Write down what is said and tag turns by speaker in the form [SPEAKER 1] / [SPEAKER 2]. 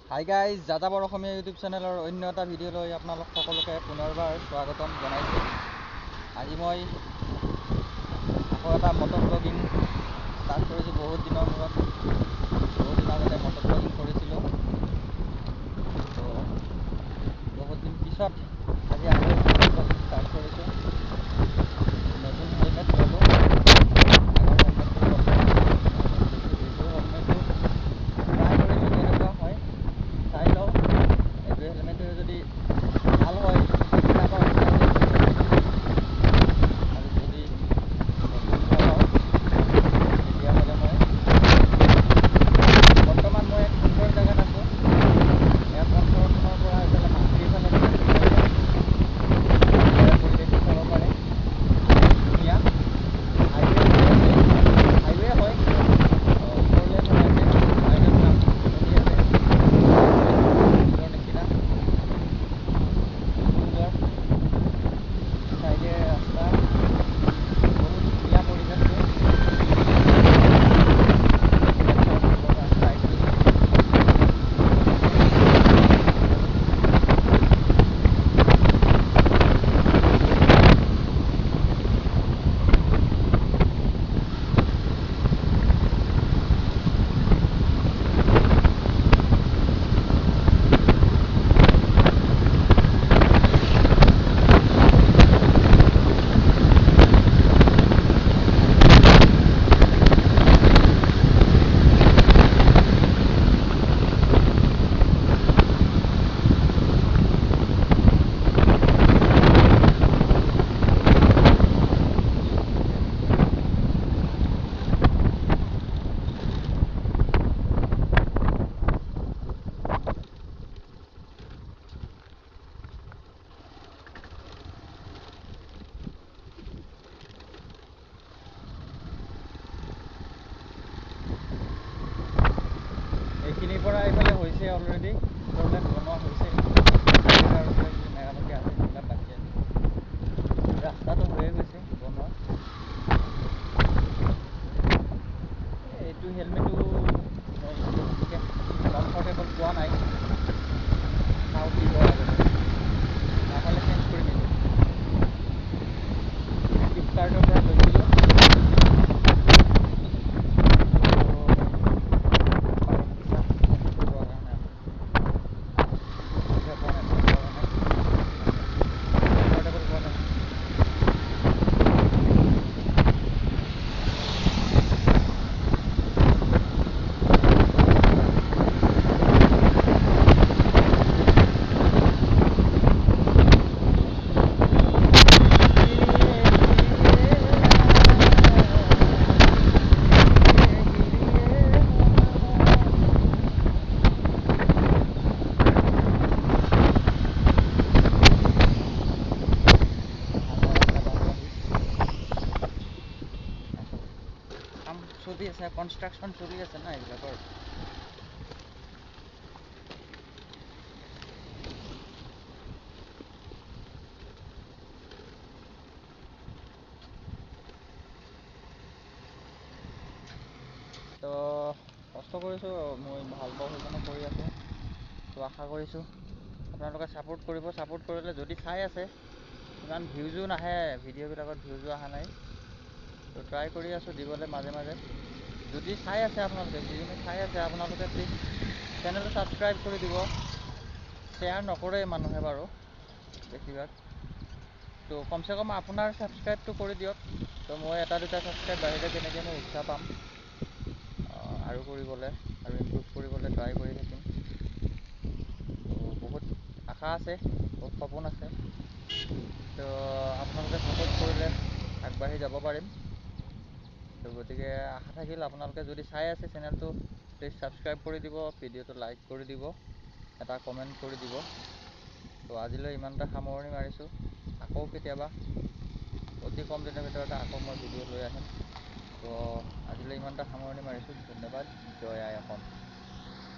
[SPEAKER 1] Hi guys, যাযাবৰ অসমীয়া YouTube চেনেলৰ অন্য এটা ভিডিঅ'লৈ আপোনালোক সকলোকে পুনৰবাৰ স্বাগতম জনাইছোঁ। আজি মই আকৌ এটা মটৰ ব্লগিং ষ্টাৰ্ট কৰিছোঁ। বহুত দিনৰ মূৰত, বহুত দিন আগতে মটৰ ব্লগিং কৰিছিলোঁ। তো বহুত দিন পিছত আজি আকৌ মটৰ ব্লগিং ষ্টাৰ্ট কৰিছোঁ। নতুন হেলমেট ল'লোঁ। আগৰ হেলমেটটো এইটো হেলমেটটো ট্ৰাই কৰিছোঁ কেনেকুৱা হয়, চাই লওঁ। এইটো হেলমেটে যদি ভাল হয় আকৌ আৰু যদি অসুবিধা পাওঁ তেতিয়াহ'লে মই বৰ্তমান এক সুন্দৰ জেগাত আছোঁ। ইয়াৰ পঞ্চৰত্নৰ পৰা এইফালে মাগুৰীৰ ফালে পৰিৱেশটো চাব পাৰে। ধুনীয়া হাইৱে হয়, ফ'ৰলেন হৈ আছে, হাইৱেৰ কাম চলি আছে। স্কুলৰ নিচিনা স্কুলৰ চাইডে ৰাস্তা, বহুত ধুনীয়া পৰিৱেশটো। ট্ৰাই কৰিছোঁ। এইখিনিৰ পৰা এইফালে হৈছে অলৰেডি, ফ'ৰলেন বনোৱা হৈছে। আৰু কিবা কিবি মেৰামতি আছে, সেইবিলাক বাকী আছে। ৰাস্তাটো হৈয়ে গৈছে বনোৱা। এইটো হেলমেটো মই বিশেষ কমফৰ্টেবল পোৱা নাই। চাওঁ কি হয় আগলৈ। নহ'লে চেঞ্জ কৰিম এইটো। ফ্লিপকাৰ্টৰ পৰা লৈছিলোঁ। কাম চলি আছে, কনষ্ট্ৰাকশ্যন চলি আছে না এইবিলাকৰ। তো কষ্ট কৰিছোঁ, মই ভাল পাওঁ সেইকাৰণে কৰি আছোঁ। তো আশা কৰিছোঁ আপোনালোকে ছাপোৰ্ট কৰিব। ছাপোৰ্ট কৰিলে, যদি চাই আছে, ইমান ভিউজো নাহে, ভিডিঅ'বিলাকত ভিউজো অহা নাই। তো ট্ৰাই কৰি আছোঁ দিবলৈ মাজে মাজে। যদি চাই আছে আপোনালোকে, যিজনে চাই আছে আপোনালোকে প্লিজ চেনেলটো ছাবস্ক্ৰাইব কৰি দিব। শ্বেয়াৰ নকৰে মানুহে বাৰু বেছিভাগ। তো কমচে কম আপোনাৰ ছাবস্ক্ৰাইবটো কৰি দিয়ক। তো মই এটা দুটা ছাবস্ক্ৰাইব বাঢ়িলে তেনেকৈ মই উৎসাহ পাম আৰু কৰিবলৈ, আৰু ইমপ্ৰুভ কৰিবলৈ ট্ৰাই কৰি থাকিম। তো বহুত আশা আছে, বহুত সপোন আছে। তো আপোনালোকে ছাপোৰ্ট কৰিলে আগবাঢ়ি যাব পাৰিম। তো গতিকে আশা থাকিল, আপোনালোকে যদি চাই আছে চেনেলটো প্লিজ ছাবস্ক্ৰাইব কৰি দিব, ভিডিঅ'টো লাইক কৰি দিব, এটা কমেণ্ট কৰি দিব। তো আজিলৈ ইমানটা সামৰণি মাৰিছোঁ। আকৌ কেতিয়াবা অতি কম দিনৰ ভিতৰতে আকৌ মই ভিডিঅ' লৈ আহিম। তো আজিলৈ ইমানটা সামৰণি মাৰিছোঁ। ধন্যবাদ। জয় আই অসম।